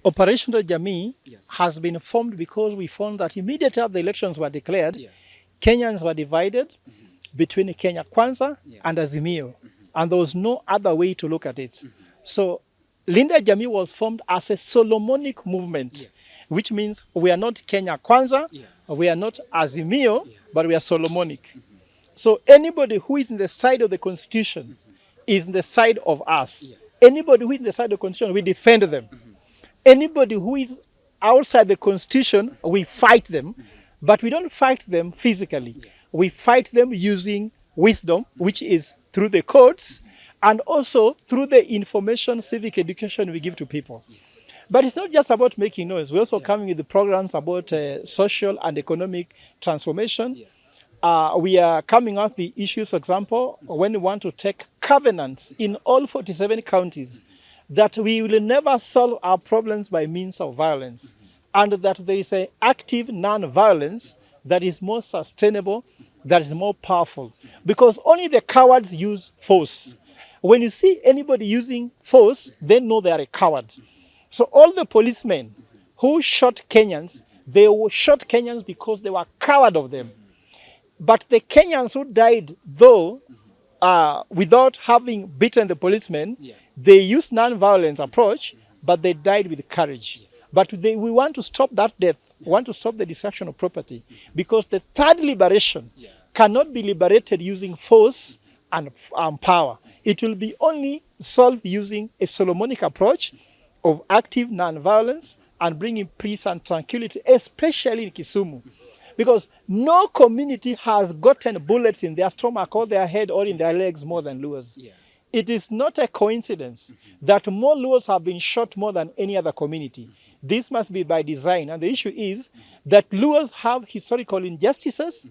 Operation Jamii has been formed because we found that immediately after the elections were declared, Kenyans were divided between Kenya Kwanza and Azimio, and there was no other way to look at it. So Linda Jamii was formed as a Solomonic movement, which means we are not Kenya Kwanza, we are not Azimio, but we are Solomonic. So anybody who is in the side of the Constitution is in the side of us. Anybody who is in the side of the Constitution, we defend them. Anybody who is outside the Constitution, we fight them, but we don't fight them physically. We fight them using wisdom, which is through the courts, and also through the information, civic education we give to people. But it's not just about making noise. We're also coming with the programs about social and economic transformation. We are coming out the issues, for example, when we want to take covenants in all 47 counties, that we will never solve our problems by means of violence, and that there is an active non-violence that is more sustainable, that is more powerful. Because only the cowards use force. When you see anybody using force, they know they are a coward. So all the policemen who shot Kenyans, they shot Kenyans because they were coward of them. But the Kenyans who died, though, without having beaten the policemen, they used non-violence approach, but they died with courage. But we want to stop that death. We want to stop the destruction of property, because the third liberation cannot be liberated using force and power. It will be only solved using a Solomonic approach of active non-violence and bringing peace and tranquility, especially in Kisumu. Because no community has gotten bullets in their stomach or their head or in their legs more than Luos. It is not a coincidence that more Luos have been shot more than any other community. This must be by design. And the issue is that Luos have historical injustices,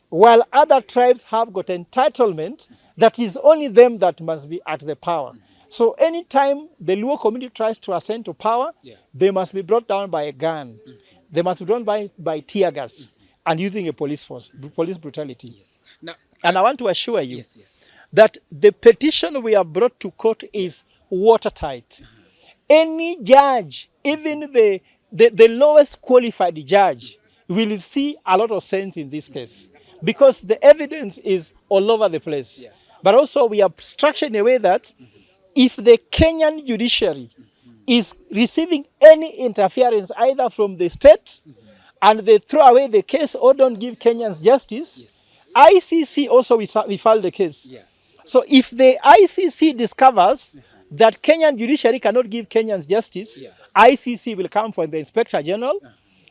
while other tribes have got entitlement that is only them that must be at the power. So anytime the Luo community tries to ascend to power, they must be brought down by a gun. They must be brought by tear gas and using a police force, police brutality. Now, and I want to assure you that the petition we have brought to court is watertight. Any judge, even the lowest qualified judge, will see a lot of sense in this case, because the evidence is all over the place. But also we are structured in a way that if the Kenyan judiciary is receiving any interference either from the state and they throw away the case or don't give Kenyans justice, ICC also will file the case. So if the ICC discovers that Kenyan judiciary cannot give Kenyans justice, ICC will come for the Inspector General,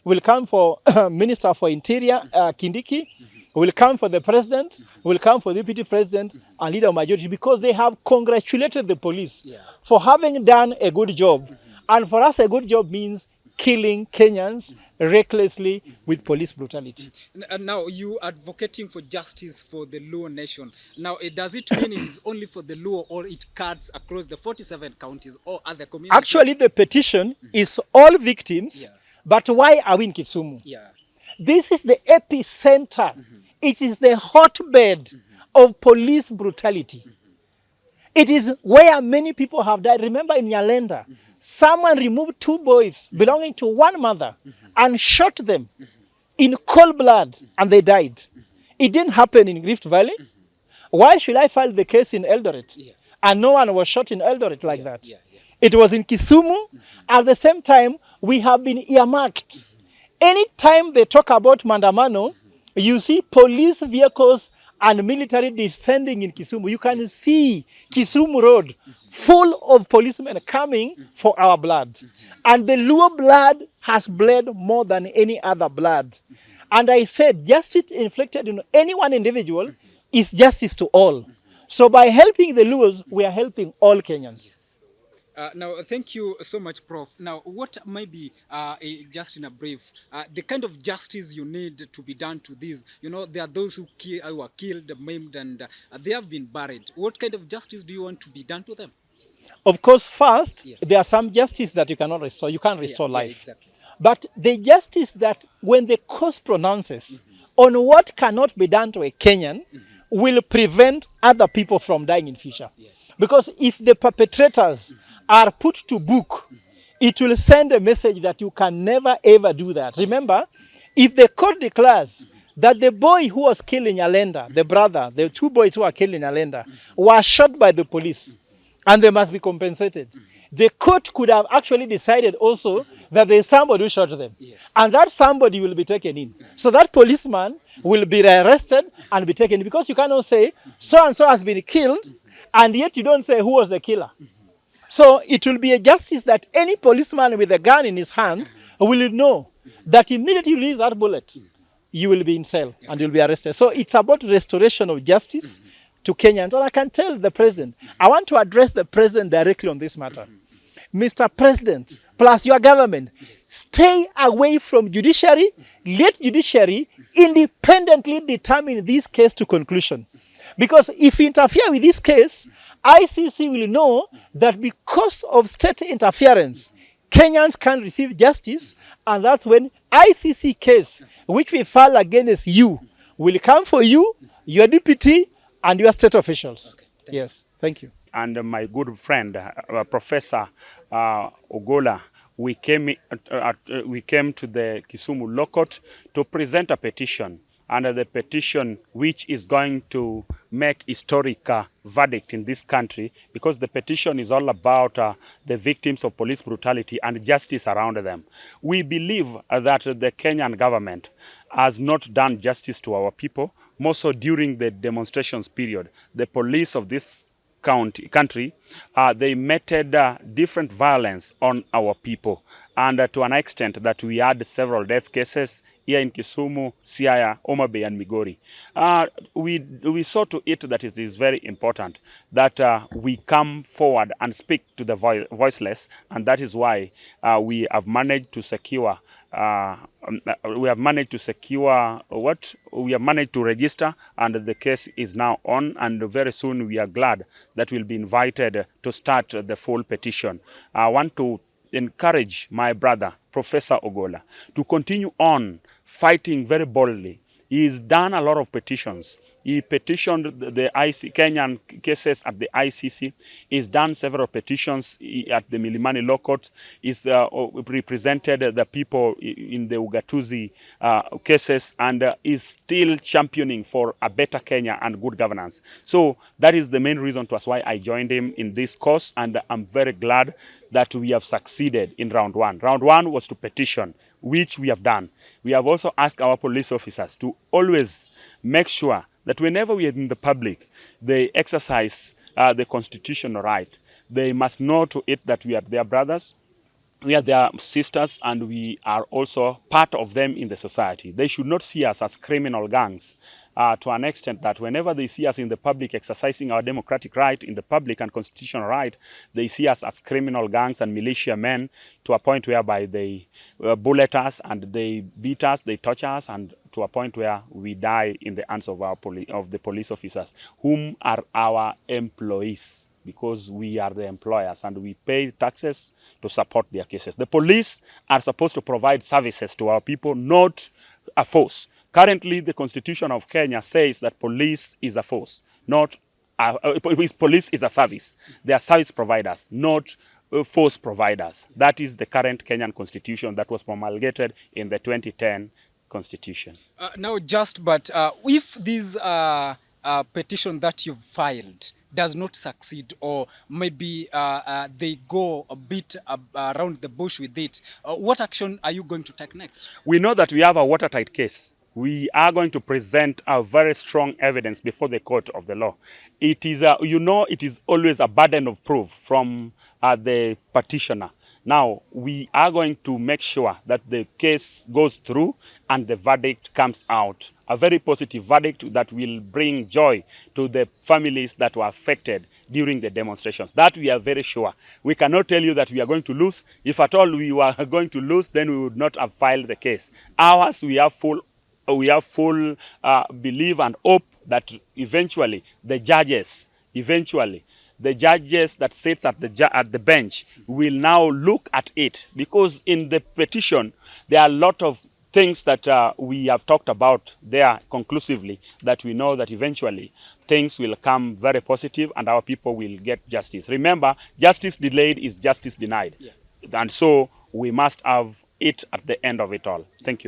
will come for Minister for Interior, Kindiki, will come for the President, will come for the Deputy President and Leader of Majority, because they have congratulated the police for having done a good job. And for us, a good job means killing Kenyans recklessly with police brutality. And now you advocating for justice for the Luo nation. Now, does it mean it is only for the Luo, or it cuts across the 47 counties or other communities? Actually, the petition is all victims, but why are we in Kisumu? This is the epicenter. It is the hotbed of police brutality. It is where many people have died. Remember in Nyalenda, someone removed 2 boys belonging to one mother and shot them in cold blood, and they died. It didn't happen in Rift Valley. Why should I file the case in Eldoret? And no one was shot in Eldoret like that. It was in Kisumu. At the same time, we have been earmarked. Anytime they talk about Mandamano, you see police vehicles and military descending in Kisumu. You can see Kisumu Road full of policemen coming for our blood. And the Luo blood has bled more than any other blood. And I said justice inflicted on any one individual is justice to all. So by helping the Luos, we are helping all Kenyans. Now, thank you so much, Prof. Now, what might be, just in a brief, the kind of justice you need to be done to these? You know, there are those who are killed, maimed, and they have been buried. What kind of justice do you want to be done to them? Of course, first, there are some justice that you cannot restore. You can't restore life. Exactly. But the justice that when the court pronounces on what cannot be done to a Kenyan will prevent other people from dying in future. Because if the perpetrators are put to book, it will send a message that you can never ever do that. Remember, if the court declares that the boy who was killed in Nyalenda, the brother, the two boys who were killed in Nyalenda, were shot by the police, and they must be compensated. The court could have actually decided also that there's somebody who shot them. And that somebody will be taken in. So that policeman will be arrested and be taken in. Because you cannot say, so-and-so has been killed, and yet you don't say who was the killer. So it will be a justice that any policeman with a gun in his hand will know that immediately you release that bullet, you will be in cell and you'll be arrested. So it's about restoration of justice to Kenyans. And I can tell the president, I want to address the president directly on this matter. Mr. President, plus your government, stay away from judiciary. Let judiciary independently determine this case to conclusion. Because if you interfere with this case, ICC will know that because of state interference, Kenyans can receive justice, and that's when ICC case, which we file against you, will come for you, your deputy, and your state officials. Okay, yes, thank you. And my good friend, Professor OGOLA, we came to the Kisumu Law Court to present a petition, under the petition which is going to make historic verdict in this country, because the petition is all about the victims of police brutality and justice around them. We believe that the Kenyan government has not done justice to our people, more so during the demonstrations period. The police of this country, they meted different violence on our people, and to an extent that we had several death cases here in Kisumu, Siaya, Homa Bay, and Migori. We saw to it that it is very important that we come forward and speak to the voiceless, and that is why we have managed to secure we have managed to register, and the case is now on, and very soon we are glad that we'll be invited to start the full petition. I want to encourage my brother, Professor OGOLA, to continue on fighting very boldly. He's done a lot of petitions. He petitioned the Kenyan cases at the ICC. He's done several petitions at the Milimani Law Court. He's represented the people in the Ugatuzi cases, and is still championing for a better Kenya and good governance. So that is the main reason to why I joined him in this cause, and I'm very glad that we have succeeded in round one. Round one was to petition, which we have done. We have also asked our police officers to always make sure that whenever we are in the public, they exercise the constitutional right. They must know to it that we are their brothers, we are their sisters, and we are also part of them in the society. They should not see us as criminal gangs, to an extent that whenever they see us in the public exercising our democratic right in the public and constitutional right, they see us as criminal gangs and militia men, to a point whereby they bullet us and they beat us, they torture us, and to a point where we die in the hands of the police officers, whom are our employees, because we are the employers and we pay taxes to support their cases. The police are supposed to provide services to our people, not a force. Currently, the Constitution of Kenya says that police is a force, not police is a service. They are service providers, not force providers. That is the current Kenyan Constitution that was promulgated in the 2010 Constitution. If this petition that you've filed does not succeed, or maybe they go a bit around the bush with it, what action are you going to take next? We know that we have a watertight case. We are going to present a very strong evidence before the court of the law. It is, it is always a burden of proof from the petitioner. Now, we are going to make sure that the case goes through and the verdict comes out. A very positive verdict that will bring joy to the families that were affected during the demonstrations. That we are very sure. We cannot tell you that we are going to lose. If at all we were going to lose, then we would not have filed the case. Ours, we have full belief and hope that eventually the judges that sits at the bench will now look at it, because in the petition there are a lot of things that we have talked about there conclusively, that we know that eventually things will come very positive and our people will get justice. Remember, justice delayed is justice denied. Yeah. And so we must have it at the end of it all. Thank you.